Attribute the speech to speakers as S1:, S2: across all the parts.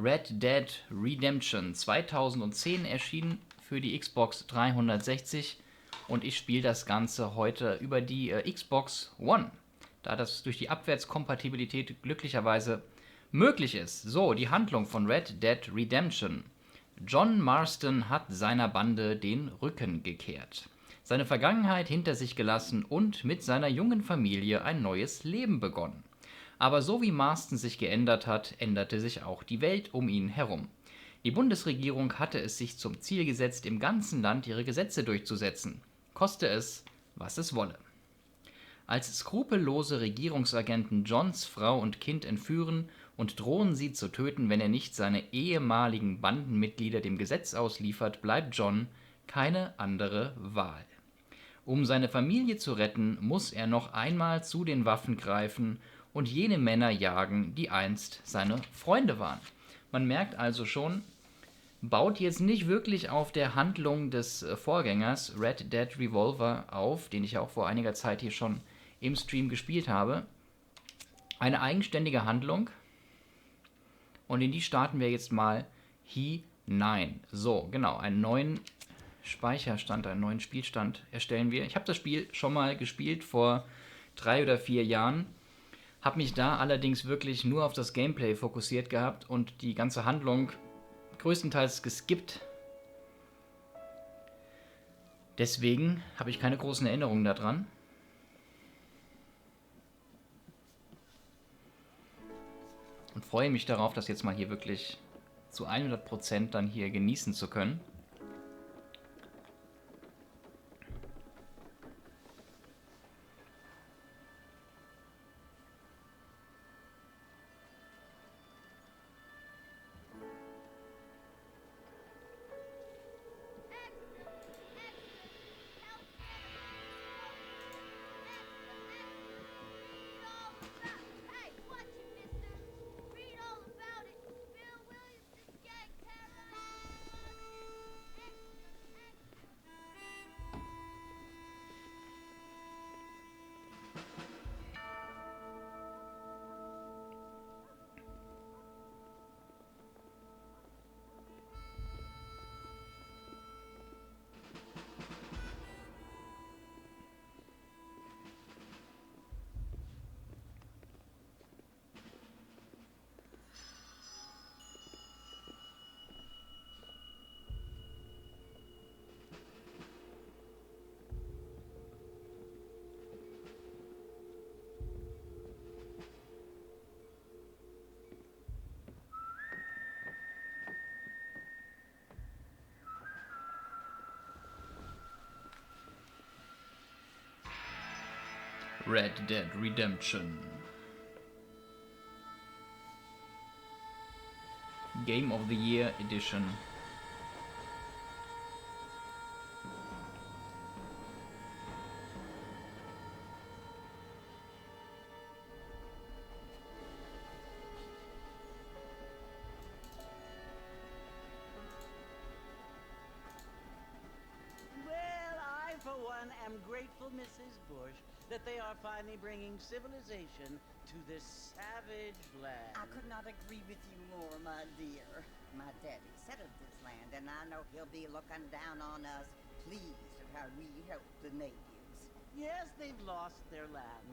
S1: Red Dead Redemption 2010 erschienen für die Xbox 360 und ich spiele das Ganze heute über die Xbox One, da das durch die Abwärtskompatibilität glücklicherweise möglich ist. So, die Handlung von Red Dead Redemption. John Marston hat seiner Bande den Rücken gekehrt, seine Vergangenheit hinter sich gelassen und mit seiner jungen Familie ein neues Leben begonnen. Aber so wie Marston sich geändert hat, änderte sich auch die Welt um ihn herum. Die Bundesregierung hatte es sich zum Ziel gesetzt, im ganzen Land ihre Gesetze durchzusetzen, koste es, was es wolle. Als skrupellose Regierungsagenten Johns Frau und Kind entführen und drohen sie zu töten, wenn er nicht seine ehemaligen Bandenmitglieder dem Gesetz ausliefert, bleibt John keine andere Wahl. Um seine Familie zu retten, muss er noch einmal zu den Waffen greifen und jene Männer jagen, die einst seine Freunde waren. Man merkt also schon, baut jetzt nicht wirklich auf der Handlung des Vorgängers Red Dead Revolver auf, den ich auch vor einiger Zeit hier schon im Stream gespielt habe. Eine eigenständige Handlung und in die starten wir jetzt mal hinein. So, genau, einen neuen Speicherstand, einen neuen Spielstand erstellen wir. Ich habe das Spiel schon mal gespielt vor 3 oder 4 Jahren. Habe mich da allerdings wirklich nur auf das Gameplay fokussiert gehabt und die ganze Handlung größtenteils geskippt. Deswegen habe ich keine großen Erinnerungen daran. Und freue mich darauf, das jetzt mal hier wirklich zu 100% dann hier genießen zu können. Red Dead Redemption. Game of the Year Edition.
S2: am grateful, Mrs. Bush, that they are finally bringing civilization to this savage land.
S3: I could not agree with you more, my dear. My daddy settled this land, and I know he'll be looking down on us, pleased at how we help the natives.
S2: Yes, they've lost their land,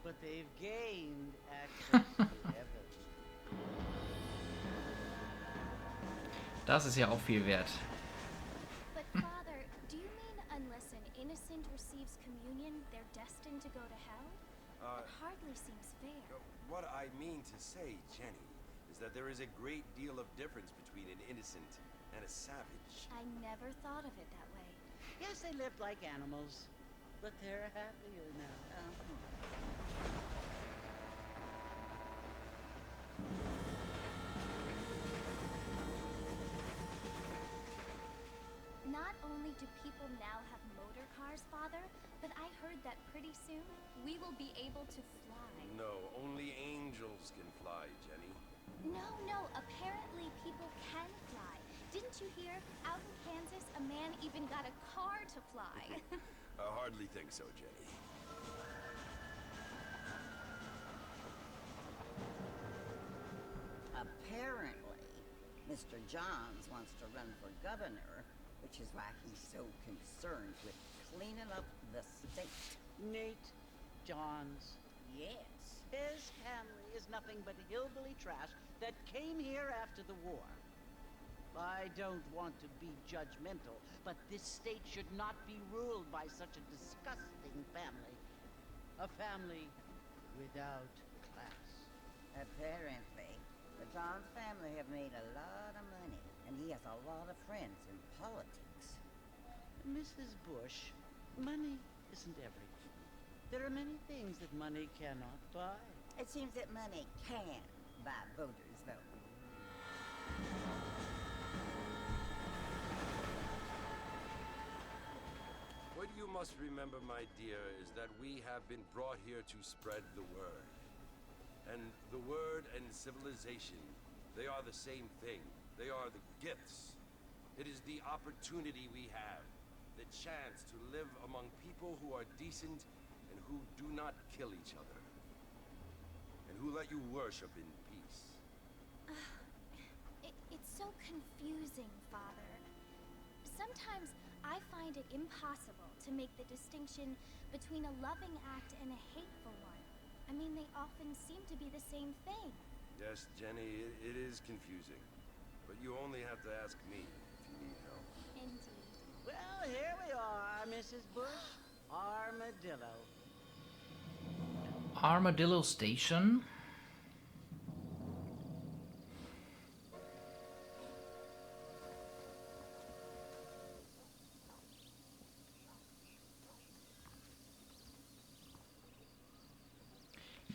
S2: but they've gained access to heaven.
S1: Das ist ja auch viel wert.
S4: But Father, do you mean unless an innocent receives communion, they're destined to go to hell? It hardly seems fair.
S5: What I mean to say, Jenny, is that there is a great deal of difference between an innocent and a savage.
S4: I never thought of it that way.
S2: Yes, they lived like animals, but they're happier now.
S4: Not only do people now have motor cars, Father, but I heard that pretty soon we will be able to fly.
S5: No, only angels can fly, Jenny.
S4: No, apparently people can fly. Didn't you hear? Out in Kansas, a man even got a car to fly.
S5: I hardly think so, Jenny.
S3: Apparently, Mr. Johns wants to run for governor, which is why he's so concerned with cleaning up the state.
S2: Nate Johns.
S3: Yes.
S2: His family is nothing but hillbilly trash that came here after the war. I don't want to be judgmental, but this state should not be ruled by such a disgusting family. A family without class.
S3: Apparently, the Johns family have made a lot of money, and he has a lot of friends in politics.
S2: Mrs. Bush, money isn't everything. There are many things that money cannot buy.
S3: It seems that money can buy voters, though.
S5: What you must remember, my dear, is that we have been brought here to spread the word. And the word and civilization, they are the same thing. They are the gifts. It is the opportunity we have, the chance to live among people who are decent and who do not kill each other. And who let you worship in peace.
S4: It's so confusing, Father. Sometimes I find it impossible to make the distinction between a loving act and a hateful one. I mean, they often seem to be the same thing.
S5: Yes, Jenny, it is confusing. But you only have to ask me if you need help.
S4: Indeed.
S2: Well, here we are, Mrs. Bush. Armadillo.
S1: Armadillo Station.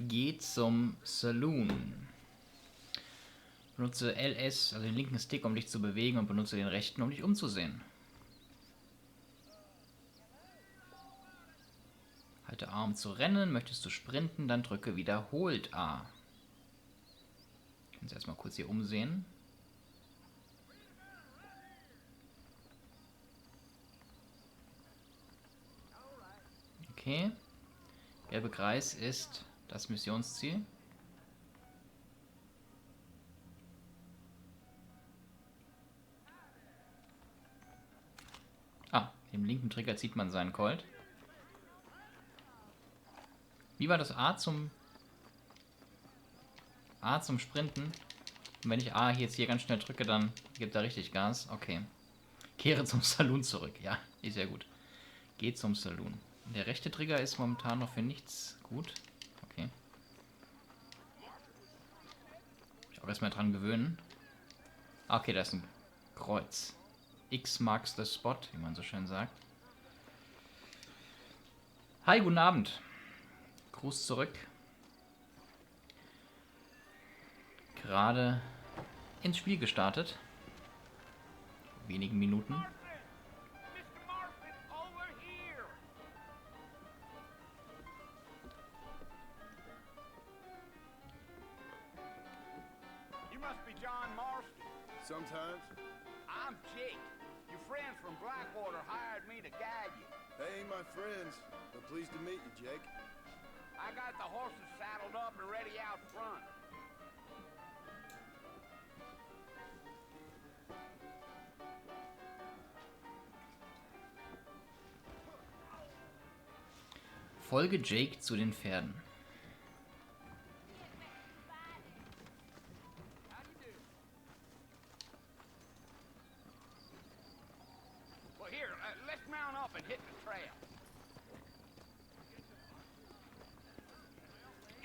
S1: Geh zum Saloon. Benutze LS, also den linken Stick, um dich zu bewegen, und benutze den rechten, um dich umzusehen. Halte A, um zu rennen. Möchtest du sprinten, dann drücke wiederholt A. Können Sie erstmal kurz hier umsehen. Okay. Gelbe Kreis ist das Missionsziel. Ah, im linken Trigger zieht man seinen Colt. Wie war das A zum Sprinten? Und wenn ich A jetzt hier ganz schnell drücke, dann gibt er richtig Gas. Okay. Kehre zum Saloon zurück. Ja, ist ja gut. Geh zum Saloon. Der rechte Trigger ist momentan noch für nichts gut. Okay. Ich auch erstmal dran gewöhnen. Okay, da ist ein Kreuz. X marks the spot, wie man so schön sagt. Hi, guten Abend. Gruß zurück. Gerade ins Spiel gestartet. Wenigen Minuten.
S6: Sometimes.
S7: I'm Jake. Your friends from Blackwater hired me to guide you.
S6: They ain't my friends, but pleased to meet you, Jake.
S7: I got the horses saddled up and ready out front.
S1: Folge Jake zu den Pferden.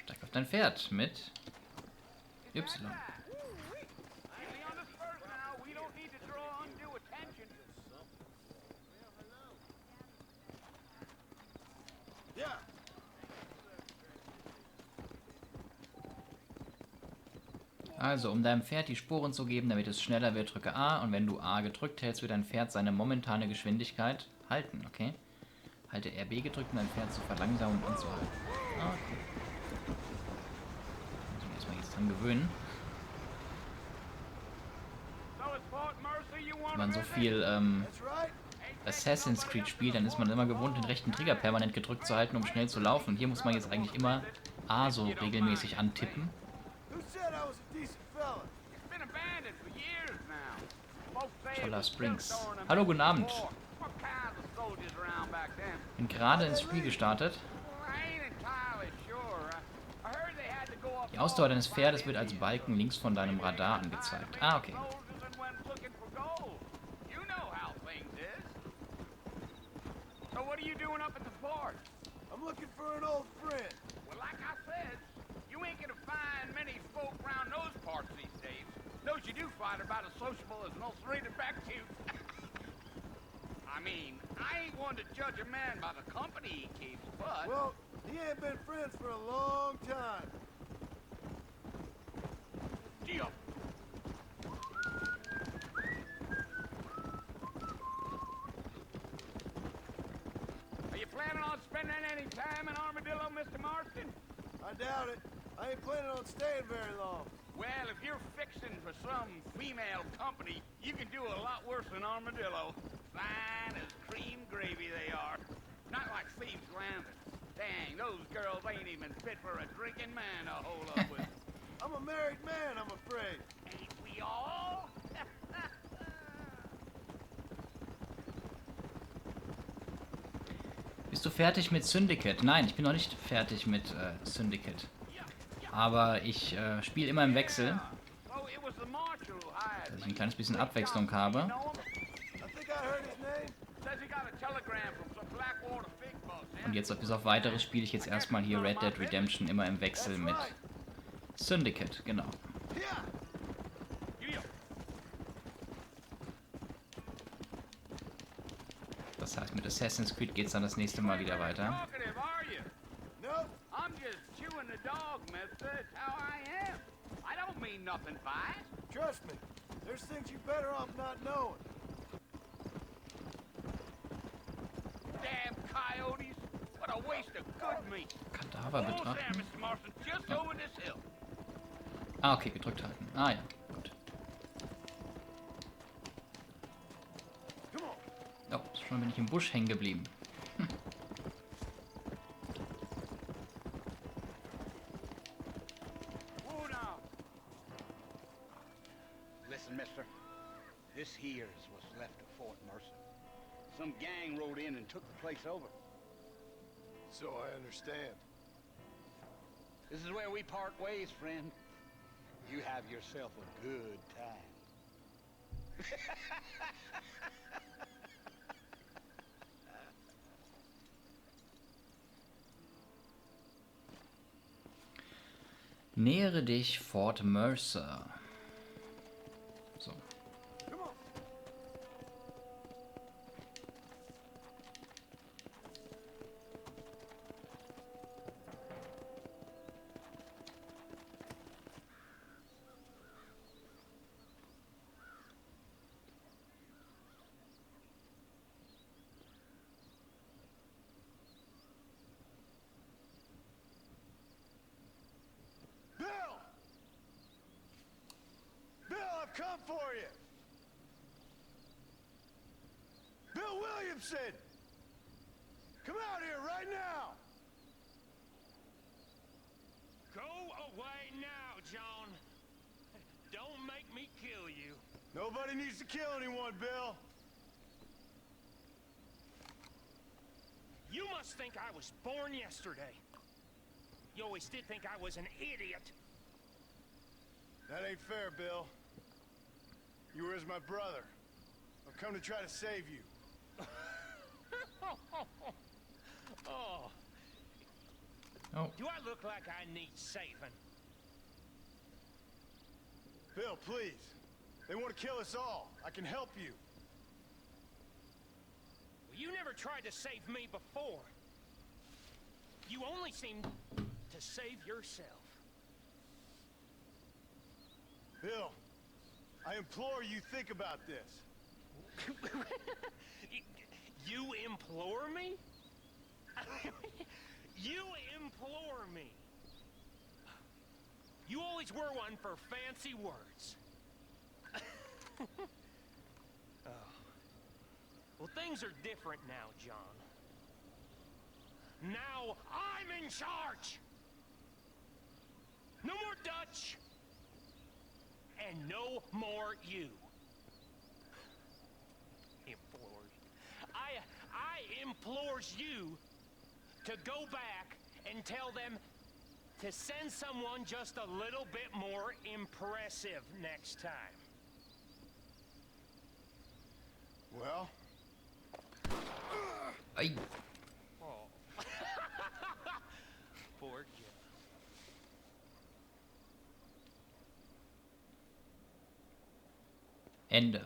S1: Steig auf dein Pferd mit Y. Also, um deinem Pferd die Sporen zu geben, damit es schneller wird, drücke A. Und wenn du A gedrückt hältst, wird dein Pferd seine momentane Geschwindigkeit halten, okay? Halte RB gedrückt, um dein Pferd zu verlangsamen und anzuhalten. Okay. Muss ich erstmal jetzt dran gewöhnen. Wenn man so viel Assassin's Creed spielt, dann ist man immer gewohnt, den rechten Trigger permanent gedrückt zu halten, um schnell zu laufen. Und hier muss man jetzt eigentlich immer A so regelmäßig antippen.
S7: It's been abandoned for years.
S1: Color Springs. Hallo, guten Abend. Bin gerade ins Spiel gestartet. Die Ausdauer deines Pferdes wird als Balken links von deinem Radar angezeigt. Ah, okay.
S6: I'm looking for an old friend.
S7: Well, like I said, you ain't gonna find many folk around those parts these days. Those you do find are about as sociable as an ulcerated back tooth. I mean, I ain't one to judge a man by the company he keeps, but...
S6: Well, he ain't been friends for a long time.
S7: Deal. Are you planning on spending any time in Armadillo, Mr. Marston?
S6: I doubt it. I ain't planning on staying very long.
S7: Well, if you're fixing for some female company, you can do a lot worse than Armadillo. Fine as cream gravy they are. Not like Thieves' Landing. Dang, those girls ain't even fit for a drinking man to hold up with.
S6: I'm a married man, I'm afraid.
S7: Ain't we all?
S1: Bist du fertig mit Syndicate? Nein, ich bin noch nicht fertig mit Syndicate. Aber ich spiele immer im Wechsel, dass ich ein kleines bisschen Abwechslung habe. Und jetzt bis auf weiteres spiele ich jetzt erstmal hier Red Dead Redemption immer im Wechsel mit Syndicate, genau. Das heißt, mit Assassin's Creed geht es dann das nächste Mal wieder weiter.
S6: Trust me, there's things you better off not knowing.
S7: Damn coyotes! What a waste of good meat.
S1: Kadaver betrachten.
S7: Mr. Marston, just over this hill.
S1: Ah, okay, gedrückt halten. Ah ja, gut. Oh, schon bin ich im Busch hängen geblieben.
S7: Listen, mister. This here's what's left of Fort Mercer. Some gang rode in and took the place over.
S6: So I understand.
S7: This is where we part ways, friend. You have yourself a good time.
S1: Nähere dich Fort Mercer. So.
S6: Come for you! Bill Williamson! Come out here right now!
S8: Go away now, John. Don't make me kill you.
S6: Nobody needs to kill anyone, Bill.
S8: You must think I was born yesterday. You always did think I was an idiot.
S6: That ain't fair, Bill. You were as my brother. I've come to try to save you.
S8: Oh.
S1: Oh.
S8: Do I look like I need saving?
S6: Bill, please. They want to kill us all. I can help you.
S8: Well, you never tried to save me before. You only seem to save yourself.
S6: Bill, I implore you think about this.
S8: You implore me? You implore me. You always were one for fancy words. Oh. Well, things are different now, John. Now I'm in charge. No more Dutch. And no more you. implores you to go back and tell them to send someone just a little bit more impressive next time.
S6: Well?
S1: Ei.
S8: Oh. Poor kid.
S1: Ende.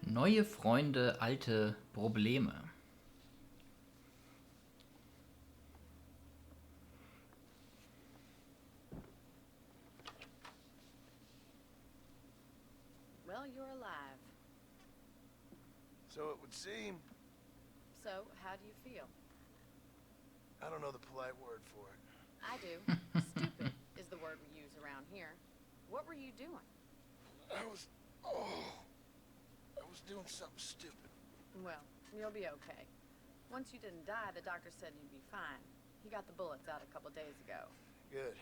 S1: Neue Freunde, alte Probleme.
S9: Well, you're alive.
S6: So it would seem.
S9: So, how do you feel?
S6: I don't know the polite word for it.
S9: I do. Stupid is the word we use around here. What were you doing?
S6: I was doing something stupid.
S9: Well, you'll be okay. Once you didn't die, the doctor said you'd be fine. He got the bullets out a couple days ago.
S6: Good.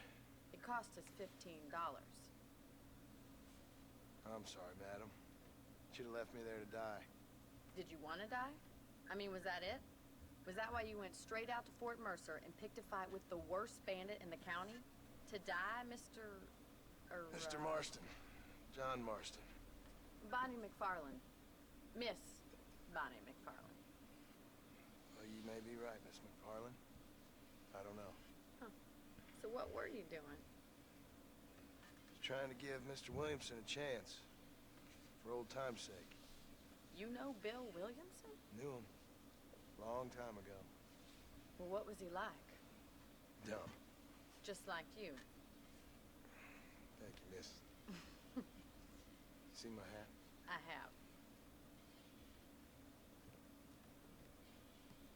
S9: It cost us $15.
S6: I'm sorry, madam. Should have left me there to die.
S9: Did you want to die? I mean, was that it? Was that why you went straight out to Fort Mercer and picked a fight with the worst bandit in the county? To die, Mr.
S6: Mr. Marston. John Marston.
S9: Bonnie McFarland. Miss Bonnie McFarland.
S6: Well, you may be right, Miss McFarland. I don't know.
S9: Huh. So what were you doing?
S6: Just trying to give Mr. Williamson a chance. For old time's sake.
S9: You know Bill Williamson?
S6: Knew him. Long time ago.
S9: Well, what was he like?
S6: Dumb.
S9: Just like you.
S6: Thank you, miss. See my hat?
S9: I have.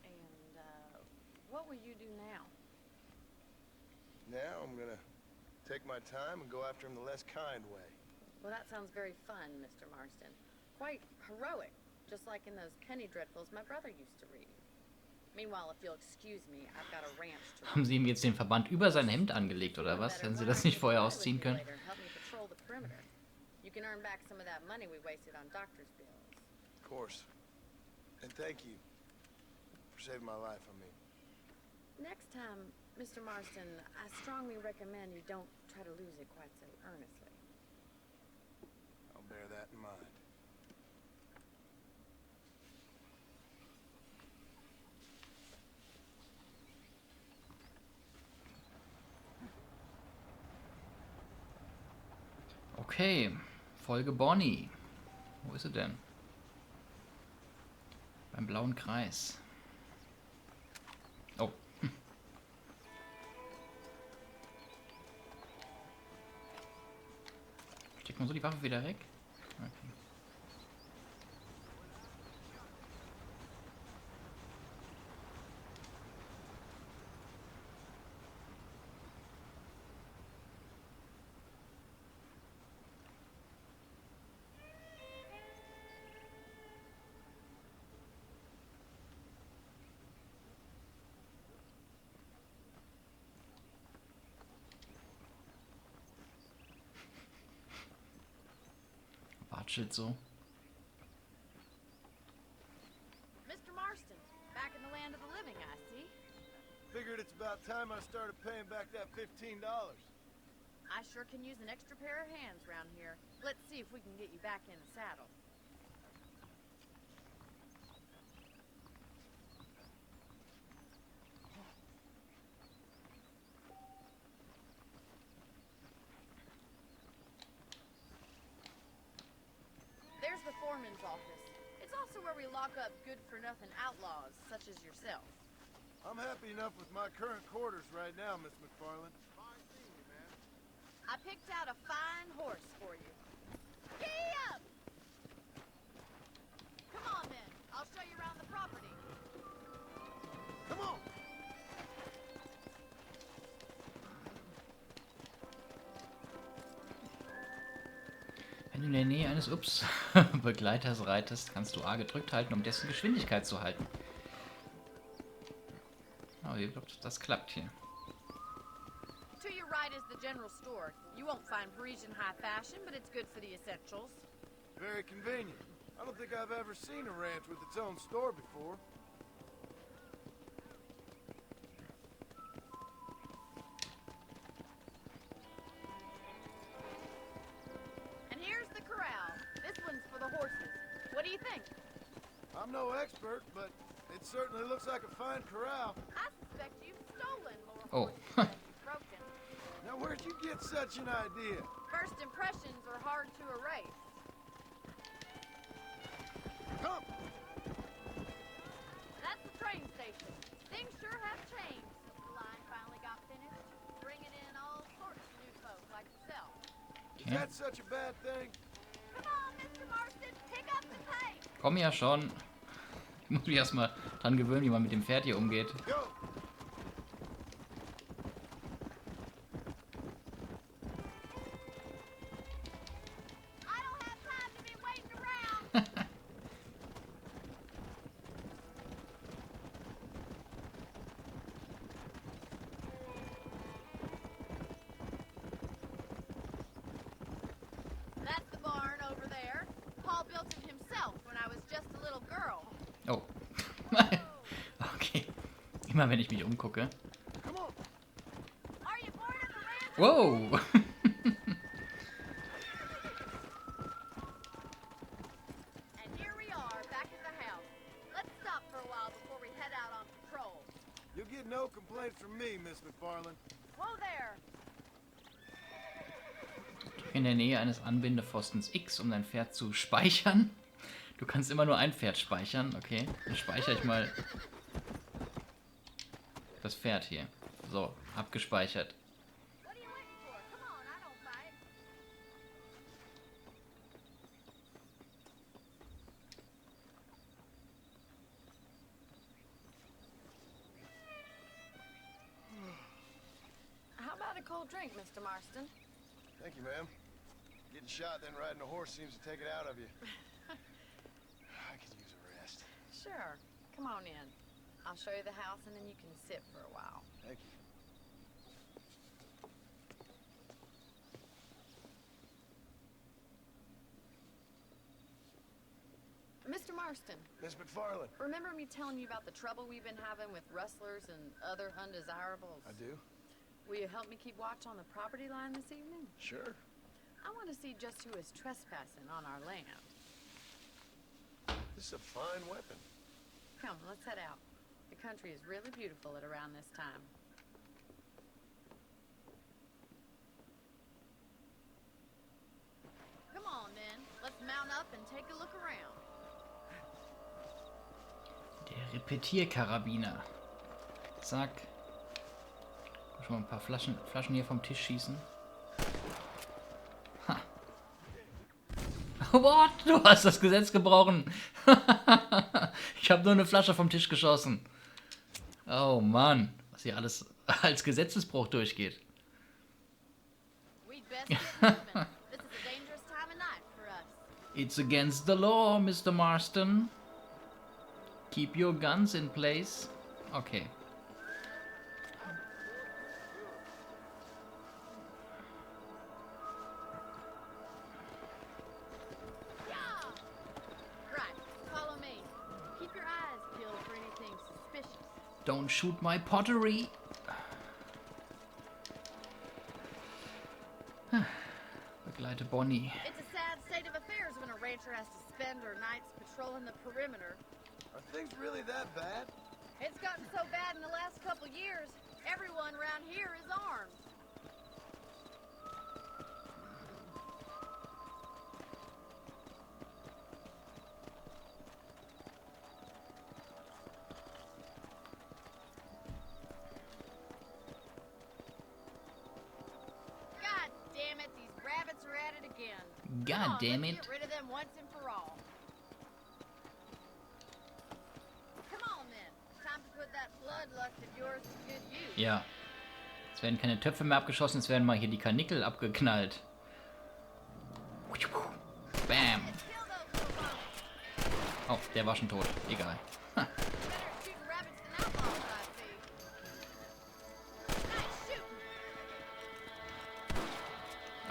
S9: And, what will you do now?
S6: Now I'm gonna take my time and go after him the less kind way.
S9: Well, that sounds very fun, Mr. Marston. Quite heroic, just like in those penny dreadfuls my brother used to read. Meanwhile, if you'll excuse me, I've got a ranch to
S1: Haben sie ihm jetzt den Verband über sein Hemd angelegt, oder was? Hätten sie das nicht vorher ausziehen können?
S9: Help me patrol the perimeter. You can earn back some of that money we wasted on doctor's bills.
S6: Of course. And thank you for saving my life, I mean.
S9: Next time, Mr. Marston, I strongly recommend you don't try to lose it quite so earnestly.
S6: I'll bear that in mind.
S1: Okay, Folge Bonnie. Wo ist sie denn? Beim blauen Kreis. Oh. Steckt man so die Waffe wieder weg? Okay. Watschelt so.
S9: Mr. Marston, back in the land of the living, I see.
S6: Figured it's about time I started paying back that $15.
S9: I sure can use an extra pair of hands around here. Let's see if we can get you back in the saddle. There's the foreman's office. It's also where we lock up good-for-nothing outlaws, such as yourself.
S6: I'm happy enough with my current quarters right now, Miss McFarland. Fine seeing you, man.
S9: I picked out a fine horse for you. Giddy up! Come on, then. I'll show you around the property.
S6: Come on!
S1: Wenn du in der Nähe eines Begleiters reitest, kannst du A gedrückt halten, um dessen Geschwindigkeit zu halten. Oh, ich glaube, das klappt hier.
S9: To your right is the general store. You won't find Parisian high fashion, but it's good for the essentials.
S6: Very convenient. I don't think I've ever seen a ranch with its own store before.
S9: And here's the corral. This one's for the horses. What do you think?
S6: I'm no expert, but it certainly looks like a fine corral.
S9: I suspect you've stolen more
S1: Oh.
S9: horses than you've broken.
S6: Now, where'd you get such an idea?
S9: First impressions are hard to erase.
S6: Come!
S9: That's the train station. Things sure have changed since the line finally got finished, bringing in all sorts of new folk like yourself.
S6: Is that such a bad thing?
S9: Come on, Mr. Marston, pick up the pace.
S1: Komm ja schon. Ich muss mich erstmal dran gewöhnen, wie man mit dem Pferd hier umgeht.
S6: Go!
S9: I don't have time to be waiting around. That's the barn over there. Paul built it himself when I was just a little girl.
S1: Oh. Okay. Immer wenn ich mich umgucke.
S6: Come on!
S9: Are you bored of the ranch?
S1: Wow.
S9: And here we are, back at the house. Let's stop for a while before we head out on patrol.
S6: You'll get no complaints from me, Miss McFarland.
S9: Whoa there!
S1: In der Nähe eines Anbindepfostens X, um dein Pferd zu speichern. Du kannst immer nur ein Pferd speichern. Okay, dann speichere ich mal das Pferd hier. So, abgespeichert.
S9: What are you waiting for? Come on, I don't fight. How about a cold drink, Mr. Marston?
S6: Thank you, ma'am. Getting shot, then riding a horse seems to take it out of you. I could use a rest.
S9: Sure. Come on in. I'll show you the house and then you can sit for a while.
S6: Thank you.
S9: Mr. Marston,
S6: Miss McFarland.
S9: remember me telling you about the trouble we've been having with rustlers and other undesirables?
S6: I do?
S9: Will you help me keep watch on the property line this evening?
S6: Sure.
S9: I want to see just who is trespassing on our land.
S6: This is a fine weapon.
S9: Come, let's head out. The country is really beautiful at around this time. Come on, then. Let's mount up and take a look around.
S1: Der Repetierkarabiner. Zack. Schon mal ein paar Flaschen hier vom Tisch schießen. Ha. What? Du hast das Gesetz gebrochen. Ich habe nur eine Flasche vom Tisch geschossen. Oh Mann, was hier alles als Gesetzesbruch durchgeht.
S9: We'd best get moving. This is a dangerous time of night for us.
S1: It's against the law, Mr. Marston. Keep your guns in place. Okay.
S9: Right, follow me. Keep your eyes peeled for anything suspicious.
S1: Don't shoot my pottery. Begleite Bonnie.
S9: It's a sad state of affairs when a rancher has to spend her nights patrolling the perimeter.
S6: Are things really that bad?
S9: It's gotten so bad in the last couple years, everyone around here is armed.
S1: God damn it.
S9: Get rid of them once and for all. Come on then. Time to put that bloodlust of yours to good use.
S1: Ja. Es werden keine Töpfe mehr abgeschossen, es werden mal hier die Karnickel abgeknallt. Bam. Oh, der war schon tot. Egal. Ha.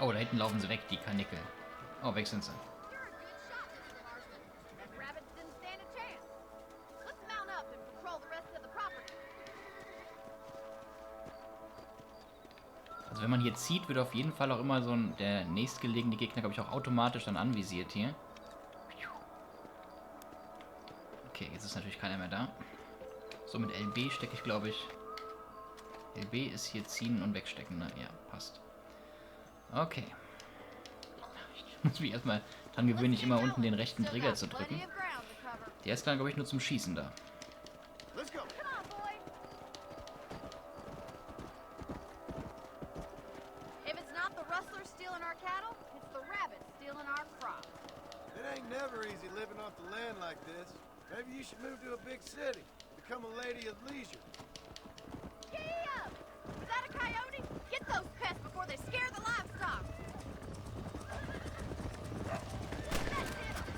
S1: Oh, da hinten laufen sie weg, die Karnickel. Oh, weg sind sie. Also wenn man hier zieht, wird auf jeden Fall auch immer so der nächstgelegene Gegner, glaube ich, auch automatisch dann anvisiert hier. Okay, jetzt ist natürlich keiner mehr da. So, mit LB stecke ich, glaube ich. LB ist hier ziehen und wegstecken, ne? Ja, passt. Okay. Ich muss mich erstmal dran gewöhnen, nicht immer unten den rechten Trigger zu drücken. Der ist dann, glaube ich, nur zum Schießen da.
S6: Maybe you should move to a big city. Become a lady of leisure.
S9: Gee up! Is that a coyote? Get those pests before they scare the livestock! That's it!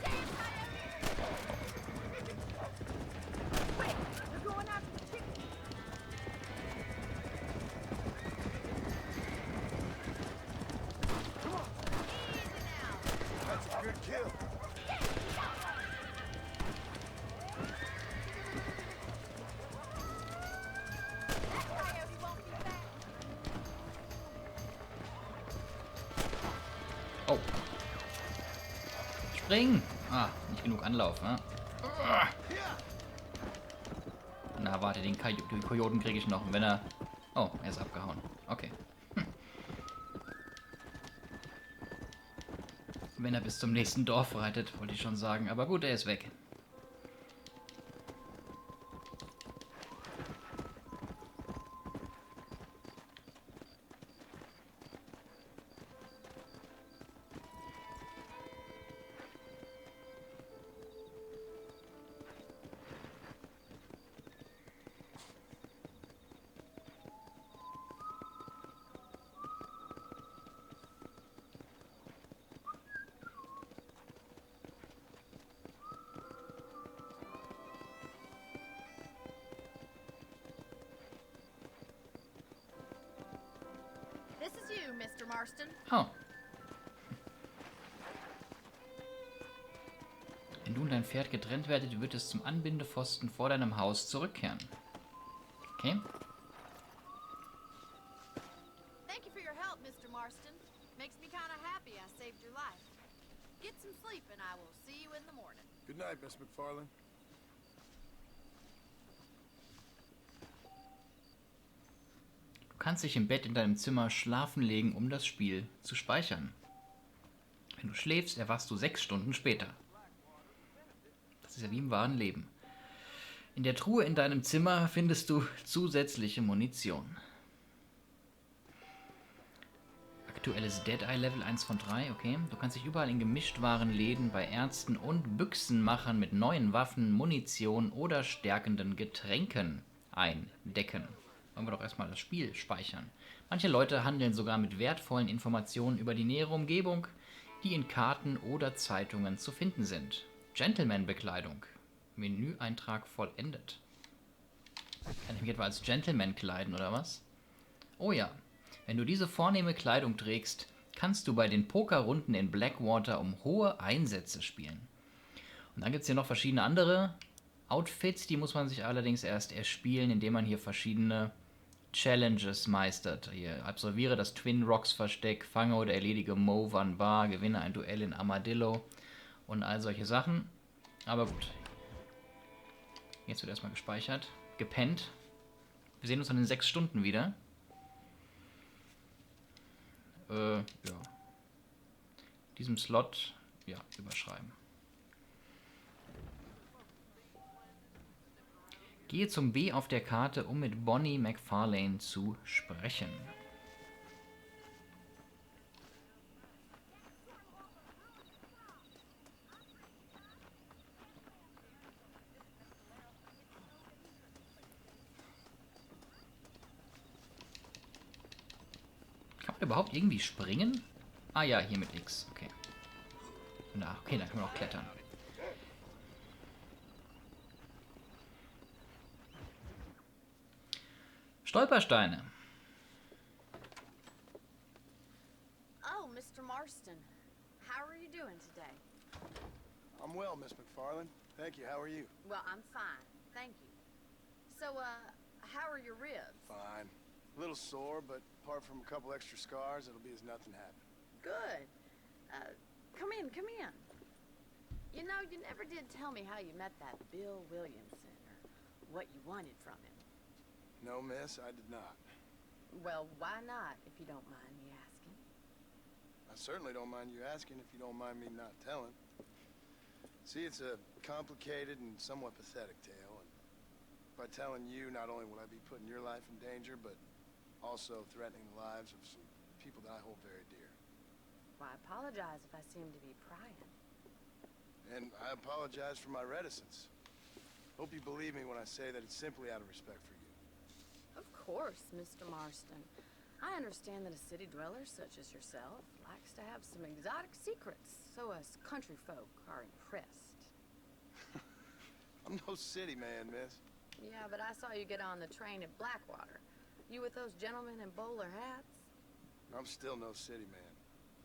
S9: Damn coyote! Wait! They're going after the chicken! Come on! Easy now!
S6: That's a good kill.
S1: Oh. Springen! Ah, nicht genug Anlauf, ne? Na, warte, den Kojoten kriege ich noch. Wenn er... Oh, er ist abgehauen. Okay. Wenn er bis zum nächsten Dorf reitet, wollte ich schon sagen. Aber gut, er ist weg.
S9: This is you, Mr. Marston.
S1: Oh. Wenn du und dein Pferd getrennt werdet, wird es zum Anbindepfosten vor deinem Haus zurückkehren. Okay.
S9: Thank you for your help, Mr. Marston. Makes me kind of happy I saved your life. Get some sleep and I will see you in the morning.
S6: Good night, Miss McFarlane.
S1: Du kannst dich im Bett in deinem Zimmer schlafen legen, um das Spiel zu speichern. Wenn du schläfst, erwachst du 6 Stunden später. Das ist ja wie im wahren Leben. In der Truhe in deinem Zimmer findest du zusätzliche Munition. Aktuelles Dead Eye Level 1 von 3, okay. Du kannst dich überall in Gemischtwarenläden, bei Ärzten und Büchsenmachern mit neuen Waffen, Munition oder stärkenden Getränken eindecken. Wollen wir doch erstmal das Spiel speichern. Manche Leute handeln sogar mit wertvollen Informationen über die nähere Umgebung, die in Karten oder Zeitungen zu finden sind. Gentleman-Bekleidung. Menüeintrag vollendet. Kann ich mich etwa als Gentleman kleiden, oder was? Oh ja. Wenn du diese vornehme Kleidung trägst, kannst du bei den Pokerrunden in Blackwater um hohe Einsätze spielen. Und dann gibt es hier noch verschiedene andere Outfits, die muss man sich allerdings erst erspielen, indem man hier verschiedene Challenges meistert. Hier, absolviere das Twin Rocks Versteck, fange oder erledige Mo Van Bar, gewinne ein Duell in Armadillo und all solche Sachen. Aber gut. Jetzt wird erstmal gespeichert. Gepennt. Wir sehen uns dann in 6 Stunden wieder. Ja. Diesem Slot, ja, überschreiben. Gehe zum B auf der Karte, um mit Bonnie McFarlane zu sprechen. man überhaupt irgendwie springen? Ah ja, hier mit X. Okay. Na, okay, dann können wir auch klettern. Stolpersteine.
S9: Oh, Mr. Marston. How are you doing today?
S6: I'm well, Miss McFarland. Thank you. How are you?
S9: Well, I'm fine. Thank you. So, how are your ribs?
S6: Fine. A little sore, but apart from a couple extra scars, it'll be as nothing happened.
S9: Good. Come in, come in. You know, you never did tell me how you met that Bill Williamson, or what you wanted from him.
S6: No, miss, I did not.
S9: Well, why not, if you don't mind me asking?
S6: I certainly don't mind you asking if you don't mind me not telling. See, it's a complicated and somewhat pathetic tale, and by telling you, not only will I be putting your life in danger, but also threatening the lives of some people that I hold very dear.
S9: Well, I apologize if I seem to be prying.
S6: And I apologize for my reticence. Hope you believe me when I say that it's simply out of respect for you.
S9: Of course, Mr. Marston. I understand that a city dweller such as yourself likes to have some exotic secrets, so us country folk are impressed.
S6: I'm no city man, miss.
S9: Yeah, but I saw you get on the train at Blackwater. You with those gentlemen in bowler hats?
S6: I'm still no city man.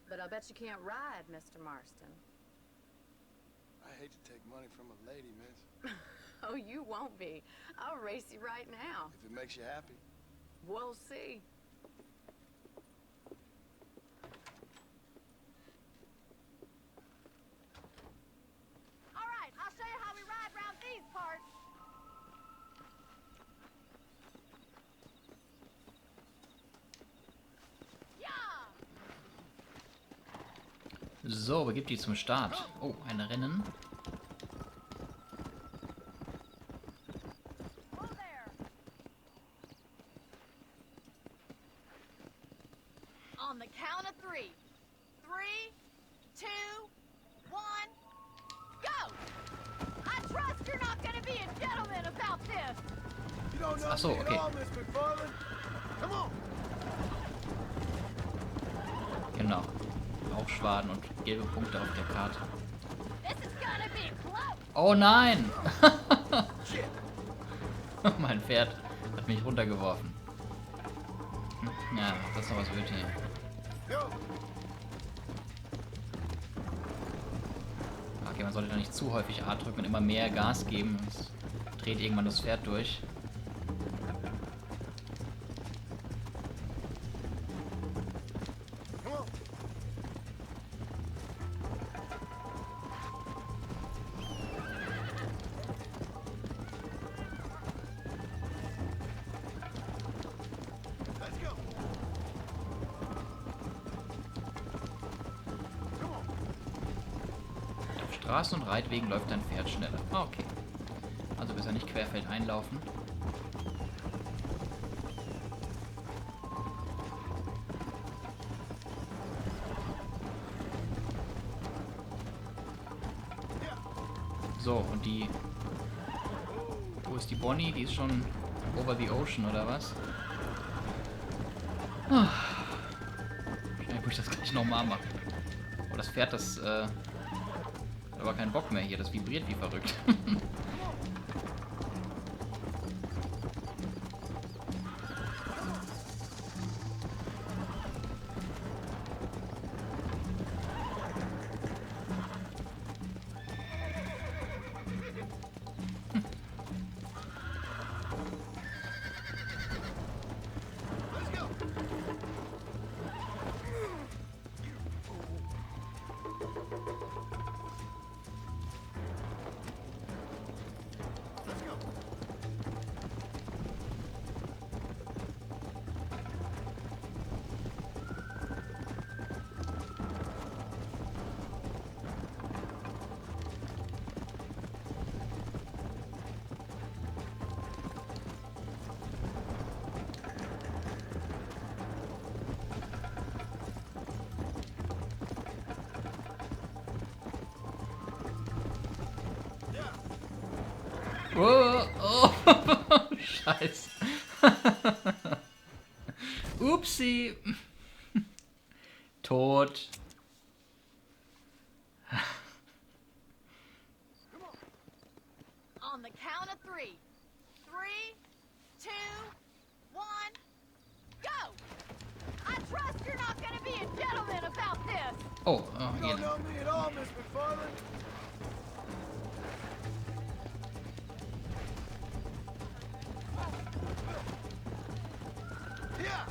S9: But I'll bet you can't ride, Mr. Marston.
S6: I hate to take money from a lady, miss.
S9: Oh, you won't be. I'll race you right now.
S6: If it makes you happy.
S9: We'll see.
S10: All right, I'll show you how we ride around these parts.
S1: So, begibt die zum Start. Oh, ein Rennen.
S10: On the count of three. 3, 2, 1, go! I trust you're not gonna be a gentleman about this.
S6: You don't know
S1: Ach so,
S6: me at
S1: okay.
S6: all, Miss McFarland. Come on.
S1: Genau. Rauchschwaden und gelbe Punkte auf der Karte.
S10: This is gonna be close.
S1: Oh nein! Mein Pferd hat mich runtergeworfen. Ja, das ist noch was wird hier. Okay, man sollte da nicht zu häufig A drücken und immer mehr Gas geben. Sonst dreht irgendwann das Pferd durch. Straßen und Reitwegen läuft dein Pferd schneller. Ah, okay. Also besser nicht querfeld einlaufen. So, und die... Wo ist die Bonnie? Die ist schon over the ocean, oder was? Wahrscheinlich muss ich das gleich nochmal machen. Aber das Pferd, das... aber keinen Bock mehr hier, das vibriert wie verrückt. Oh, oh. Scheiße. Upsi. tot.
S10: On the count of 3. 3, 2, 1, go! I trust you're not gonna be a gentleman about this!
S1: Oh,
S6: You don't know me at all, Miss McFarland. Yeah.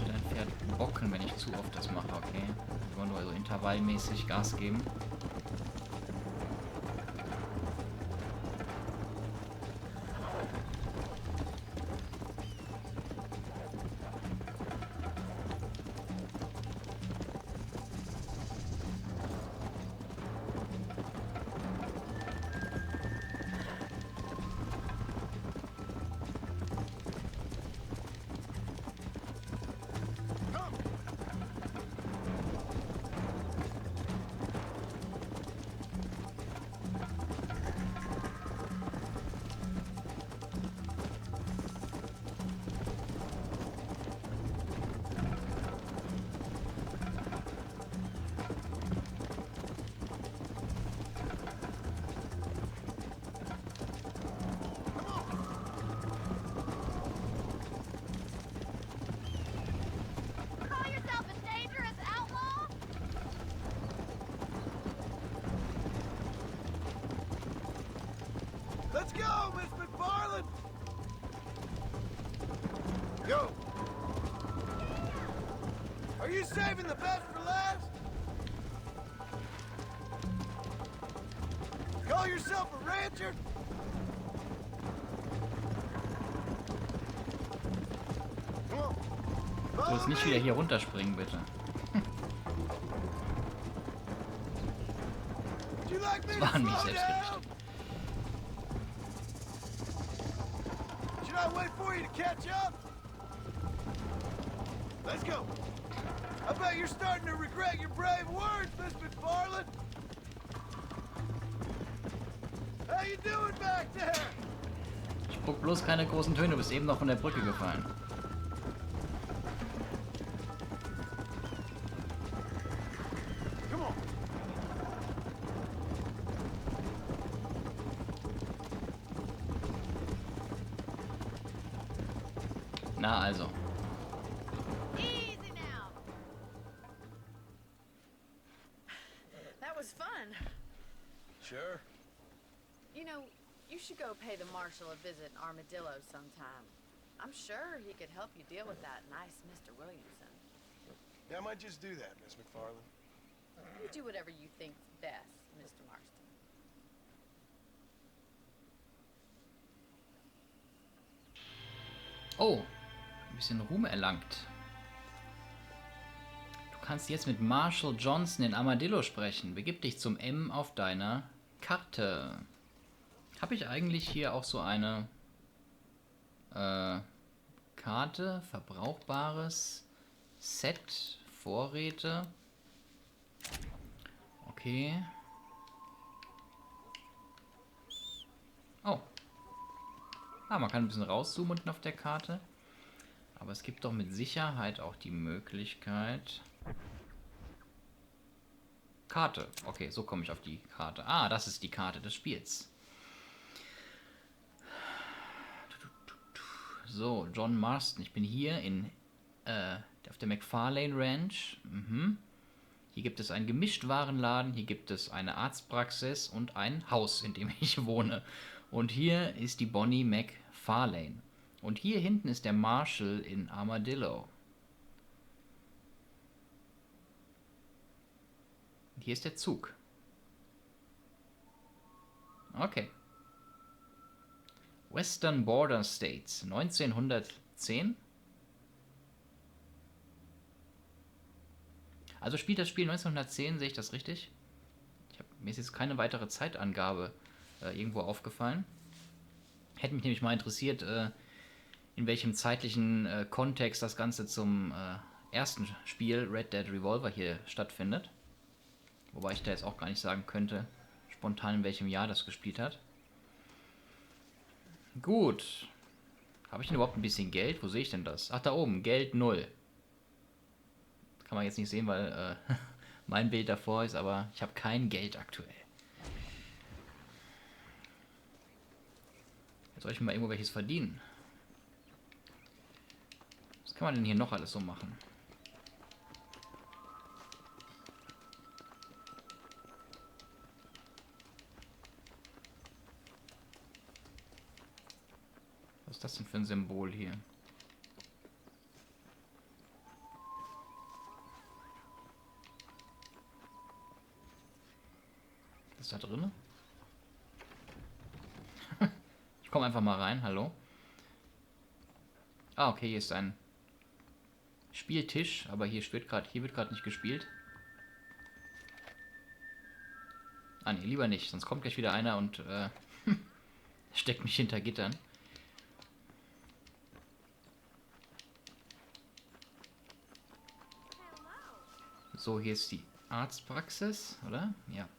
S1: Dann fährt Bocken, wenn ich zu oft das mache, okay. Ich wollte nur so intervallmäßig Gas geben.
S10: Call yourself a dangerous outlaw?
S6: Let's go, Miss McFarland. Go. Are you saving the best for last? Call yourself a rancher? Come on.
S1: Du
S6: Follow
S1: sollst nicht
S6: me.
S1: wieder hier runterspringen, bitte.
S6: Would you like me
S1: Das
S6: to
S1: war an mich
S6: slow
S1: selbst
S6: down?
S1: gerichtet.
S6: Should I wait for you to catch up? Let's go. I bet you're starting to regret your brave words, Miss McFarland. How you doing back there?
S1: Spuck bloß keine großen Töne, du bist eben noch von der Brücke gefallen.
S6: Come on.
S1: Na also.
S10: Easy now!
S9: That was fun.
S6: Sure.
S9: You know, you should go pay the marshal a visit in Armadillo sometime. I'm sure he could help you deal with that nice Mr. Williamson.
S6: Yeah, I might just do that, Miss McFarland.
S9: You do whatever you think's best, Mr. Marston.
S1: Oh, ein bisschen Ruhm erlangt. Du kannst jetzt mit Marshall Johnson in Armadillo sprechen. Begib dich zum M auf deiner Karte. Habe ich eigentlich hier auch so eine Karte, verbrauchbares Set, Vorräte. Okay. Oh. Ah, man kann ein bisschen rauszoomen unten auf der Karte. Aber es gibt doch mit Sicherheit auch die Möglichkeit... Karte. Okay, so komme ich auf die Karte. Ah, das ist die Karte des Spiels. So, John Marston. Ich bin hier in auf der McFarlane Ranch. Hier gibt es einen Gemischtwarenladen. Hier gibt es eine Arztpraxis und ein Haus, in dem ich wohne. Und hier ist die Bonnie McFarlane. Und hier hinten ist der Marshall in Armadillo. Und hier ist der Zug. Okay. Western Border States, 1910. Also spielt das Spiel 1910, sehe ich das richtig? Mir ist jetzt keine weitere Zeitangabe irgendwo aufgefallen. Hätte mich nämlich mal interessiert, in welchem zeitlichen Kontext das Ganze zum ersten Spiel Red Dead Revolver hier stattfindet. Wobei ich da jetzt auch gar nicht sagen könnte, spontan in welchem Jahr das gespielt hat. Gut. Habe ich denn überhaupt ein bisschen Geld? Wo sehe ich denn das? Ach, da oben. Geld 0. Kann man jetzt nicht sehen, weil mein Bild davor ist, aber ich habe kein Geld aktuell. Jetzt soll ich mal irgendwo welches verdienen. Was kann man denn hier noch alles so machen? Was ist das denn für ein Symbol hier? Was ist da drin? Ich komme einfach mal rein, hallo. Ah, okay, hier ist ein Spieltisch, aber hier wird gerade nicht gespielt. Ah ne, lieber nicht, sonst kommt gleich wieder einer und steckt mich hinter Gittern. So, hier ist die Arztpraxis, oder? Ja.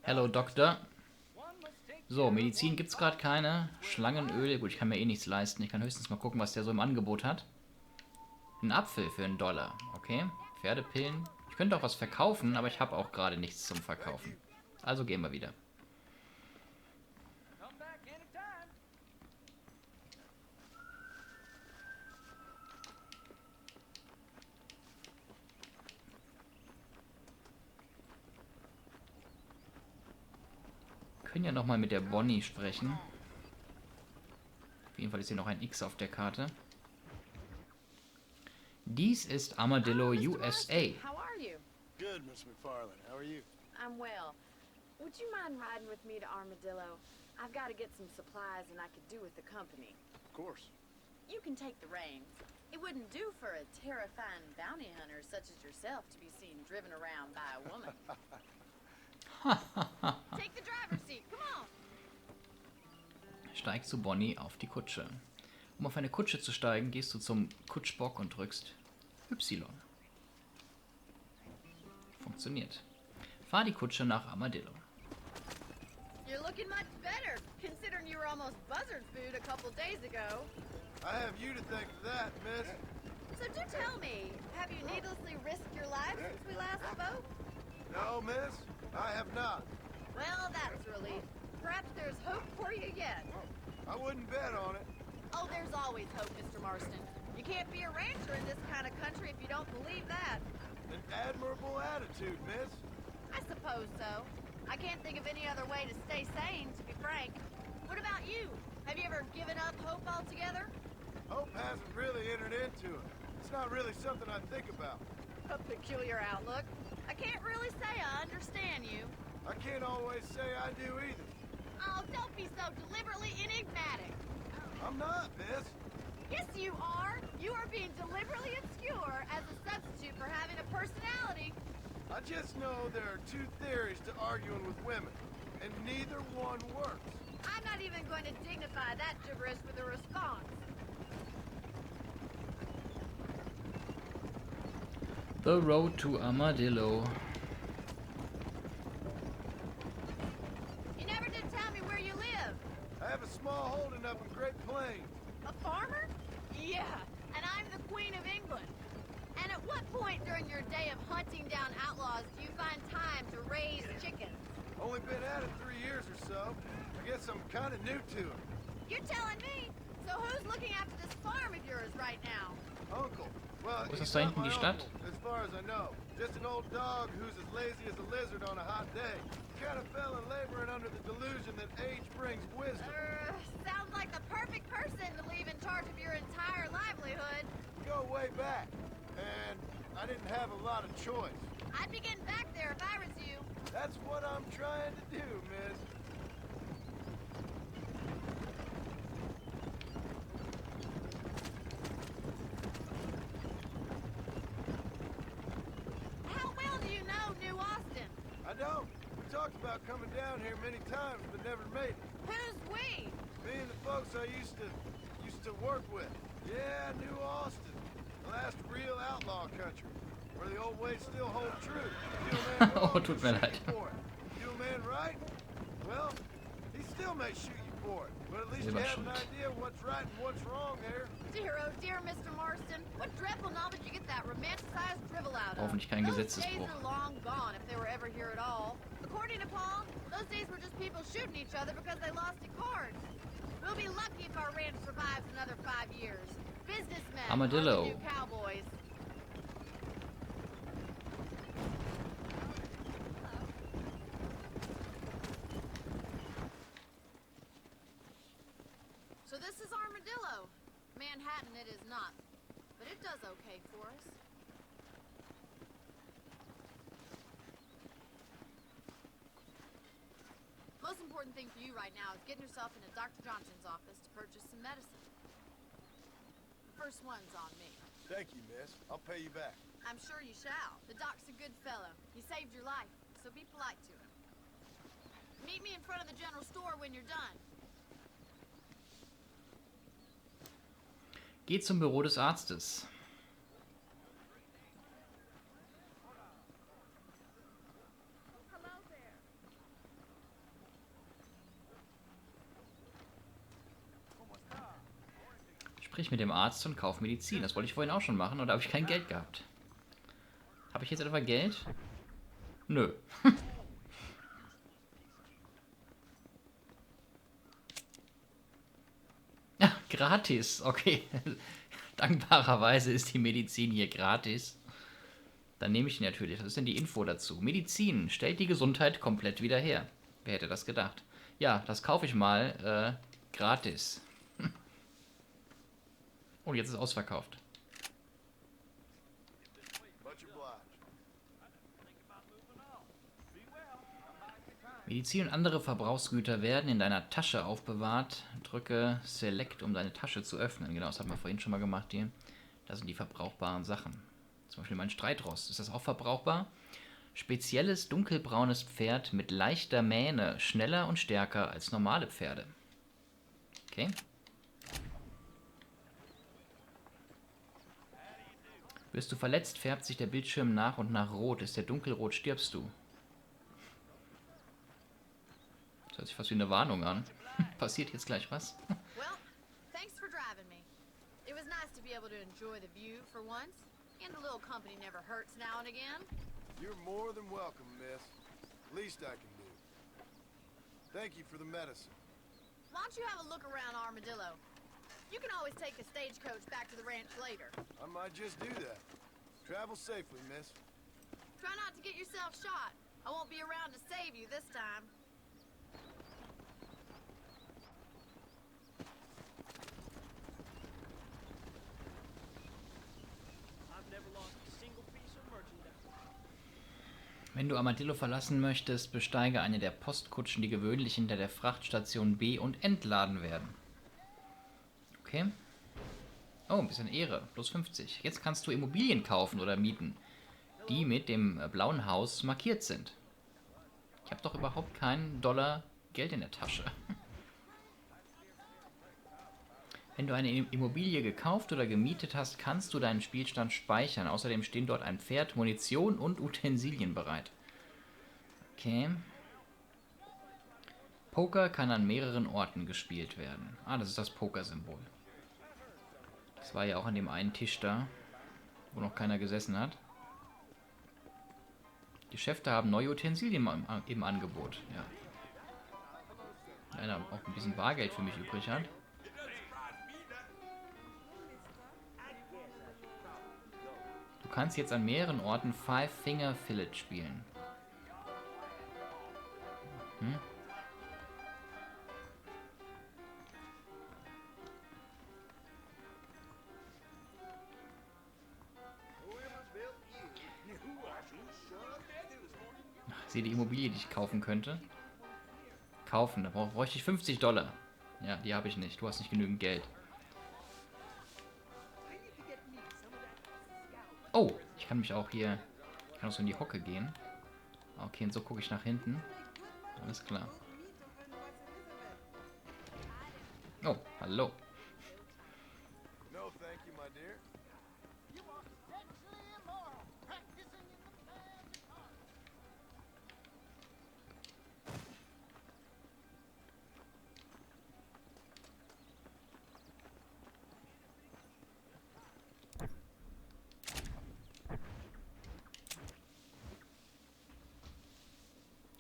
S1: Hello, Doktor. So, Medizin gibt's gerade keine. Schlangenöl, gut, ich kann mir eh nichts leisten. Ich kann höchstens mal gucken, was der so im Angebot hat. Ein Apfel für $1. Okay. Pferdepillen. Ich könnte auch was verkaufen, aber ich habe auch gerade nichts zum Verkaufen. Also gehen wir wieder. Wir können ja nochmal mit der Bonnie sprechen. Auf jeden Fall ist hier noch ein X auf der Karte. Dies ist Armadillo, USA.
S9: How are you?
S6: Good, Miss McFarland. How are you?
S9: I'm well. Would you mind riding with me to Armadillo? I've got to get some supplies and I could do with the company.
S6: Of course.
S10: You can take the reins. It wouldn't do for a terrifying bounty hunter such as yourself to be seen driven around by a woman. Take the driver's seat, come on!
S1: Steig zu Bonnie auf die Kutsche. Um auf eine Kutsche zu steigen, gehst du zum Kutschbock und drückst Y. Funktioniert. Fahr die Kutsche nach Armadillo.
S10: You're looking much better, considering you were almost buzzard food a couple days ago.
S6: I have you to thank for that, miss.
S10: So do tell me, have you needlessly risked your life since we last spoke?
S6: No, miss, I have not.
S10: Well, that's a relief. Perhaps there's hope for you yet.
S6: I wouldn't bet on it.
S10: Oh, there's always hope, Mr. Marston. You can't be a rancher in this kind of country if you don't believe that.
S6: An admirable attitude, miss.
S10: I suppose so. I can't think of any other way to stay sane, to be frank. What about you? Have you ever given up hope altogether?
S6: Hope hasn't really entered into it. It's not really something I think about.
S10: A peculiar outlook. I can't really say I understand you.
S6: I can't always say I do either.
S10: Oh, don't be so deliberately enigmatic.
S6: I'm not, miss.
S10: Yes, you are. You are being deliberately obscure as a substitute for having a personality.
S6: I just know there are two theories to arguing with women, and neither one works.
S10: I'm not even going to dignify that gibberish with a response.
S1: The road to Armadillo.
S10: You never did tell me where you live.
S6: I have a small holding up in Great Plains.
S10: A farmer? Yeah, and I'm the Queen of England. And at what point during your day of hunting down outlaws do you find time to raise chickens?
S6: Only been at it 3 years or so. I guess I'm kind of new to it.
S10: You're telling me? So who's looking after this farm of yours right now?
S6: Uncle. Well,
S1: Wo ist das
S6: he's
S1: da
S6: not
S1: hinten,
S6: my
S1: die Stadt?
S6: uncle, as far as I know. Just an old dog who's as lazy as a lizard on a hot day. Kind of fell in laboring under the delusion that age brings wisdom.
S10: Sounds like the perfect person to leave in charge of your entire livelihood.
S6: We go way back, and I didn't have a lot of choice.
S10: I'd be getting back there if I was you.
S6: That's what I'm trying to do, miss.
S10: How well do you know New Austin?
S6: I don't. We talked about coming down here many times, but never made it.
S10: Who's we?
S6: Me and the folks I used to work with. Yeah, New Austin. The last real outlaw country. Where the old ways still hold true. You a man
S1: Oh,
S6: wrong,
S1: tut
S6: he'll
S1: mir
S6: shoot
S1: leid.
S6: you for it. You a man right? Well, he still may shoot you for it. But at least you have an idea of what's right and what's wrong there.
S10: Dear, oh dear, Mr. Marston. What dreadful novel did you get that romanticized drivel out of?
S1: Hoffentlich kein
S10: Those
S1: Gesetzesbruch.
S10: days are long gone, if they were ever here at all. According to Paul, those days were just people shooting each other because they lost at cards. We'll be lucky if our ranch survives another 5 years. Businessmen are
S1: Armadillo.
S10: the new cowboys. So this is Armadillo. Manhattan it is not, but it does okay for us. Most important thing for you right now is getting yourself into Dr. Johnson's office to purchase some medicine. The first one's on me.
S6: Thank you, miss. I'll pay you back.
S10: I'm sure you shall. The doc's a good fellow. He saved your life, so be polite to him. Meet me in front of the general store when you're done.
S1: Geht zum Büro des Arztes. Sprich mit dem Arzt und kauf Medizin. Das wollte ich vorhin auch schon machen, oder habe ich kein Geld gehabt? Habe ich jetzt etwa Geld? Nö. Ja, gratis, okay. Dankbarerweise ist die Medizin hier gratis. Dann nehme ich die natürlich. Was ist denn die Info dazu? Medizin stellt die Gesundheit komplett wieder her. Wer hätte das gedacht? Ja, das kaufe ich mal gratis. Oh, jetzt ist es ausverkauft. Medizin und andere Verbrauchsgüter werden in deiner Tasche aufbewahrt. Drücke Select, um deine Tasche zu öffnen. Genau, das haben wir vorhin schon mal gemacht hier. Das sind die verbrauchbaren Sachen. Zum Beispiel mein Streitrost. Ist das auch verbrauchbar? Spezielles dunkelbraunes Pferd mit leichter Mähne. Schneller und stärker als normale Pferde. Okay. Wirst du verletzt, färbt sich der Bildschirm nach und nach rot. Ist der dunkelrot, stirbst du. Das hört sich fast wie eine Warnung an. Passiert jetzt gleich was?
S10: Well, thanks for driving me. It was nice to be able to enjoy the view for once. And a little company never hurts now and again.
S6: You're more than welcome, miss. Least I can do. Thank you for the medicine.
S10: Why don't you have a look around Armadillo? You can always take a stagecoach back to the ranch later.
S6: I might just do that. Travel safely, miss.
S10: Try not to get yourself shot. I won't be around to save you this time.
S1: Wenn du Armadillo verlassen möchtest, besteige eine der Postkutschen, die gewöhnlich hinter der Frachtstation B und entladen werden. Okay. Oh, ein bisschen Ehre. Plus 50. Jetzt kannst du Immobilien kaufen oder mieten, die mit dem blauen Haus markiert sind. Ich habe doch überhaupt keinen Dollar Geld in der Tasche. Wenn du eine Immobilie gekauft oder gemietet hast, kannst du deinen Spielstand speichern. Außerdem stehen dort ein Pferd, Munition und Utensilien bereit. Okay. Poker kann an mehreren Orten gespielt werden. Ah, das ist das Poker-Symbol. Das war ja auch an dem einen Tisch da, wo noch keiner gesessen hat. Geschäfte haben neue Utensilien im Angebot. Ja. Einer auch ein bisschen Bargeld für mich übrig hat. Du kannst jetzt an mehreren Orten Five Finger Fillet spielen. Hm? Ich sehe die Immobilie, die ich kaufen könnte. Kaufen, da bräuchte ich 50 Dollar. Ja, die habe ich nicht. Du hast nicht genügend Geld. Oh, ich kann mich auch hier... Ich kann auch so in die Hocke gehen. Okay, und so gucke ich nach hinten. Alles klar. Hallo.
S6: No, thank you, my dear.
S7: You are sexually immoral, practicing in the paths of art.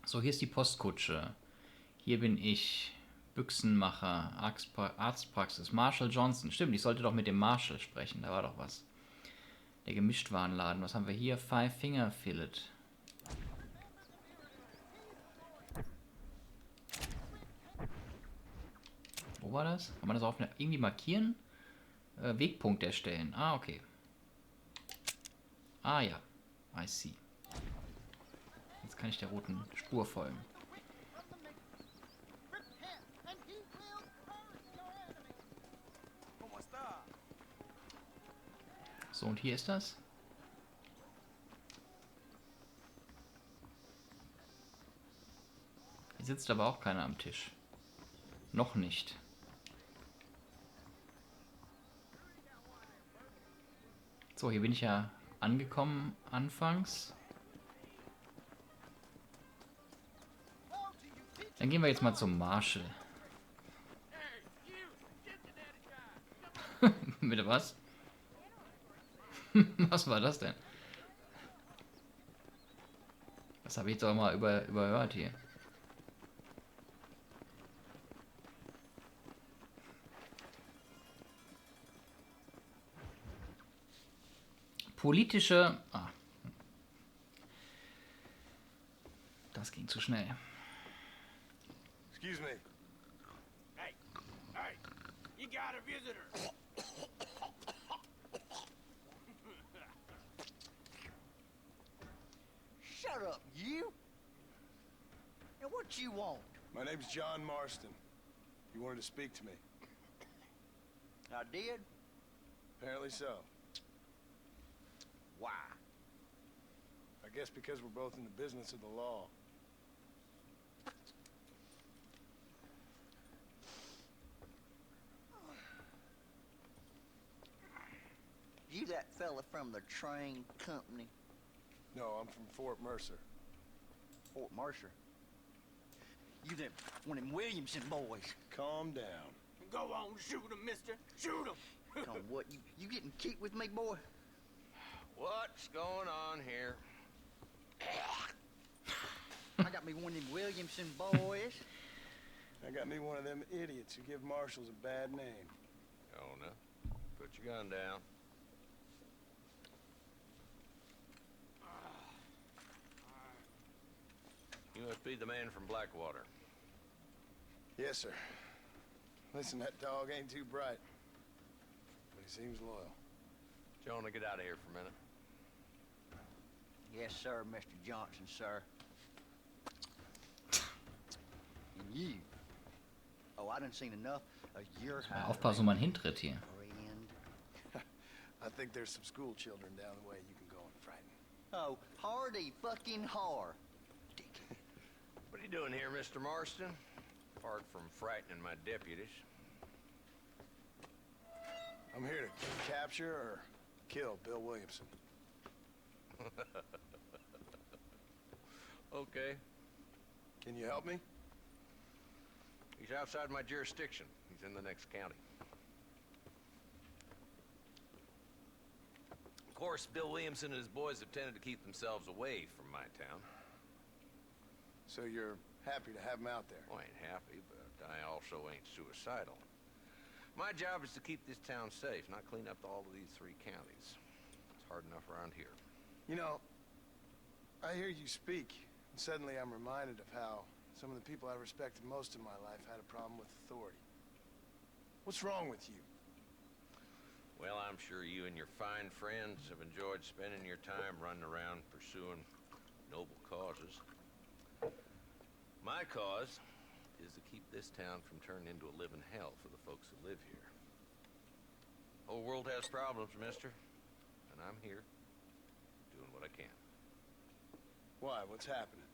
S1: So, hier ist die Postkutsche. Hier bin ich. Büchsenmacher, Arztpraxis, Marshall Johnson. Stimmt, ich sollte doch mit dem Marshall sprechen. Da war doch was. Der Gemischtwarenladen. Was haben wir hier? Five Finger Fillet. Wo war das? Kann man das auch irgendwie markieren? Wegpunkt erstellen. Ah, okay. Ah ja. I see. Jetzt kann ich der roten Spur folgen. So, und hier ist das. Hier sitzt aber auch keiner am Tisch. Noch nicht. So, hier bin ich ja angekommen anfangs. Dann gehen wir jetzt mal zum Marshall. Bitte was? Was war das denn? Das habe ich doch mal überhört hier. Politische... Ah. Das ging zu schnell.
S6: Excuse me.
S7: Hey, hey, you got a visitor.
S3: Shut up, you! Now what you want?
S6: My name's John Marston. You wanted to speak to me.
S3: I did?
S6: Apparently so.
S3: Why?
S6: I guess because we're both in the business of the law.
S3: You that fella from the train company?
S6: No, I'm from Fort Mercer.
S3: Fort Mercer? You them one of them Williamson boys?
S6: Calm down.
S7: Go on, shoot him, mister. Shoot him.
S3: Come on, what, you getting keep with me, boy?
S7: What's going on here?
S3: I got me one of them Williamson boys.
S6: I got me one of them idiots who give marshals a bad name.
S7: Oh, no. Put your gun down. You must be the man from Blackwater.
S6: Yes, sir. Listen, that dog ain't too bright, but he seems loyal.
S7: Jonah, get out of here for a minute.
S3: Yes, sir, Mr. Johnson, sir. And you? Oh, I done seen enough of your
S1: Mal aufpassen, wo man hintritt hier.
S3: friend.
S6: I think there's some school children down the way you can go and frighten.
S3: Oh, hardy fucking har.
S7: What are you doing here, Mr. Marston? Apart from frightening my deputies.
S6: I'm here to capture or kill Bill Williamson.
S7: Okay.
S6: Can you help me?
S7: He's outside my jurisdiction. He's in the next county. Of course, Bill Williamson and his boys have tended to keep themselves away from my town.
S6: So you're happy to have him out there?
S7: Well, I ain't happy, but I also ain't suicidal. My job is to keep this town safe, not clean up all of these 3 counties. It's hard enough around here.
S6: You know, I hear you speak, and suddenly I'm reminded of how some of the people I respected most in my life had a problem with authority. What's wrong with you?
S7: Well, I'm sure you and your fine friends have enjoyed spending your time running around pursuing noble causes. My cause is to keep this town from turning into a living hell for the folks who live here. The whole world has problems, mister, and I'm here doing what I can.
S6: Why? What's happening?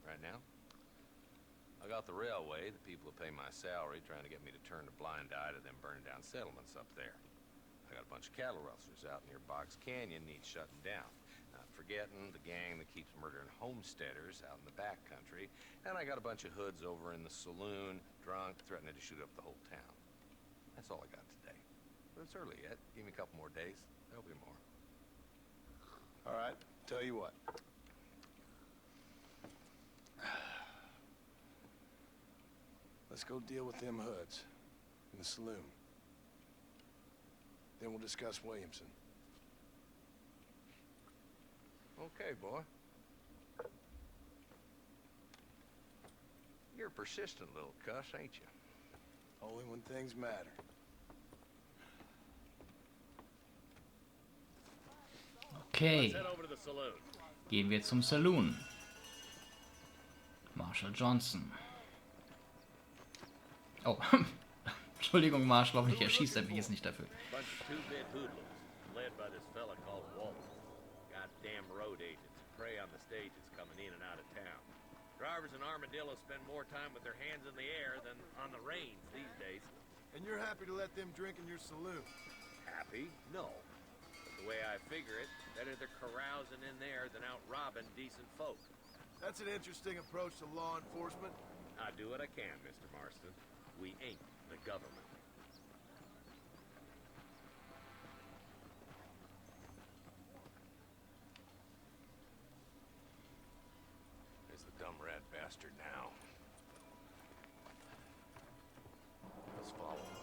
S7: Right now,
S5: I got the railway, the people who pay my salary, trying to get me to turn a blind eye to them burning down settlements up there. I got a bunch of cattle rustlers out near Box Canyon needs shutting down. Not forgetting the gang that keeps murdering homesteaders out in the back country. And I got a bunch of hoods over in the saloon, drunk, threatening to shoot up the whole town. That's all I got today. But it's early yet. Give me a couple more days. There'll be more.
S6: All right, tell you what. Let's go deal with them hoods in the saloon. Then we'll discuss Williamson.
S5: Okay, boy. You're a persistent little cuss, ain't you?
S6: Only when things matter.
S1: Okay. Gehen wir zum Saloon. Marshall Johnson. Oh, Entschuldigung, Marshall, ich erschieße mich jetzt nicht dafür.
S11: Bunch of two-bit hoodlums, led by this fella called Walt. Goddamn road agents, prey on the stages coming in and out of town. Drivers in Armadillo spend more time with their hands in the air than on the reins these days.
S6: And you're happy to let them drink in your saloon?
S11: Happy? No. But the way I figure it, better they're carousing in there than out robbing decent folk.
S6: That's an interesting approach to law enforcement.
S11: I do what I can, Mr. Marston. We ain't the government.
S5: There's the dumb rat bastard now. Let's follow him.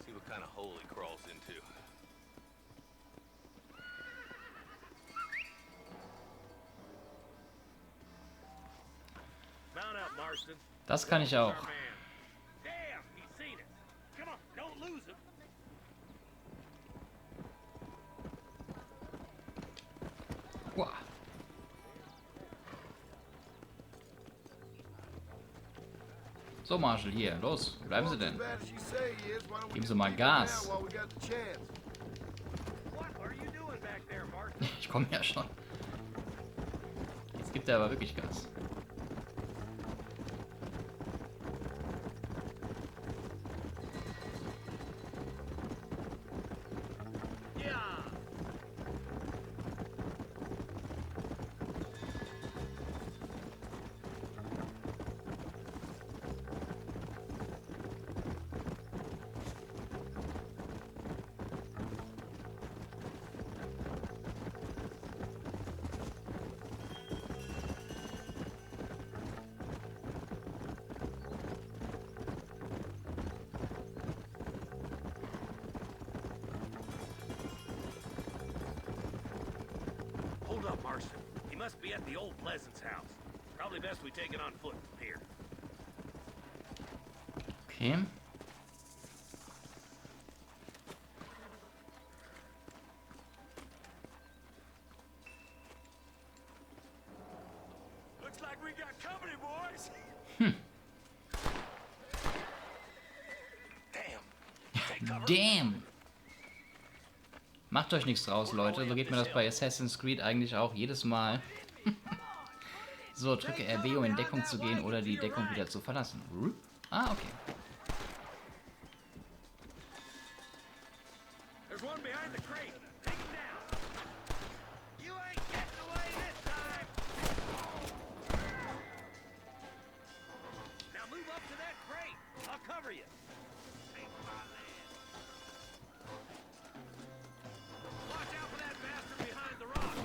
S5: See what kind of hole he crawls into.
S11: Mount up, Marston.
S1: Das kann ich auch.
S11: Damn, he's seen it. Come on, don't lose him.
S1: Wow. So, Marshall, hier, los, wo bleiben Sie denn? Geben Sie mal Gas. Ich komme ja schon. Jetzt gibt er aber wirklich Gas.
S11: Hold up, Marston. He must be at the old Pleasance house. Probably best we take it on foot from here.
S1: Okay.
S11: Looks like we got company, boys.
S1: Damn! Macht euch nichts draus, Leute. So geht mir das bei Assassin's Creed eigentlich auch jedes Mal. So, drücke RB, um in Deckung zu gehen oder die Deckung wieder zu verlassen. Ah, okay.
S11: There's one behind the crate. Take him down. You ain't getting away this time. Now move up to that crate. I'll cover you. Take my land. Watch out for that bastard behind the rock.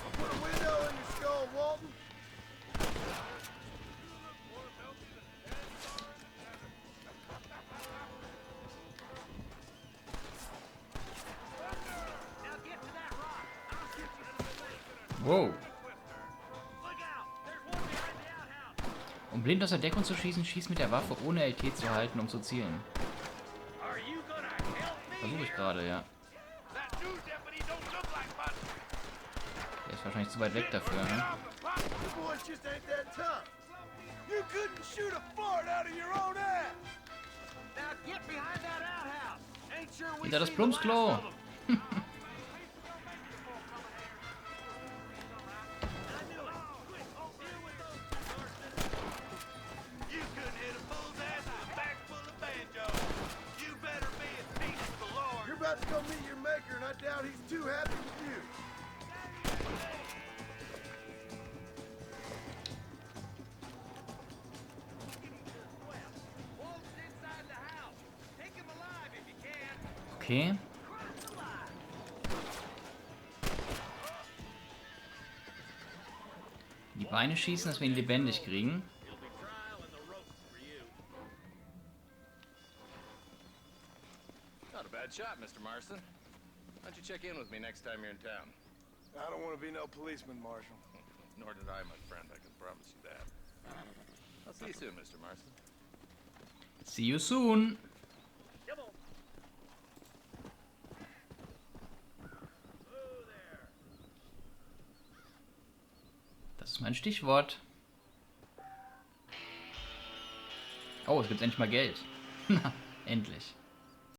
S6: I'll put a window in your skull, Walton.
S11: Now get to that rock. I'll shoot you.
S1: Wow.
S11: Look out. There's one behind the outhouse.
S1: Um blind aus der Deckung zu schießen, schieß mit der Waffe ohne LT zu halten, um zu zielen.
S11: Are you gonna help me?
S1: Versuche ich gerade, ja.
S11: That new deputy don't look like much.
S1: Der ist wahrscheinlich zu weit weg dafür, ne?
S6: You boys just ain't that tough. You couldn't shoot a fart out of your own ass.
S11: Now get behind that outhouse. Ain't sure we
S1: Hinter das
S11: seen the last
S1: Plumpsklo.
S11: of 'em. I knew it. Quick, deal with those, Marston.
S6: meet your maker, and I doubt he's too happy with you.
S1: Okay. Die Beine schießen, dass wir ihn lebendig kriegen.
S12: Not a bad shot, Mr. Marston. Why don't you check in with me next time you're in town?
S6: I don't want to be no policeman, Marshal.
S12: Nor did I, my friend. I can promise you that. I'll see you soon, Mr. Marston.
S1: See you soon. Das ist mein Stichwort. Oh, es gibt endlich mal Geld. Na, endlich.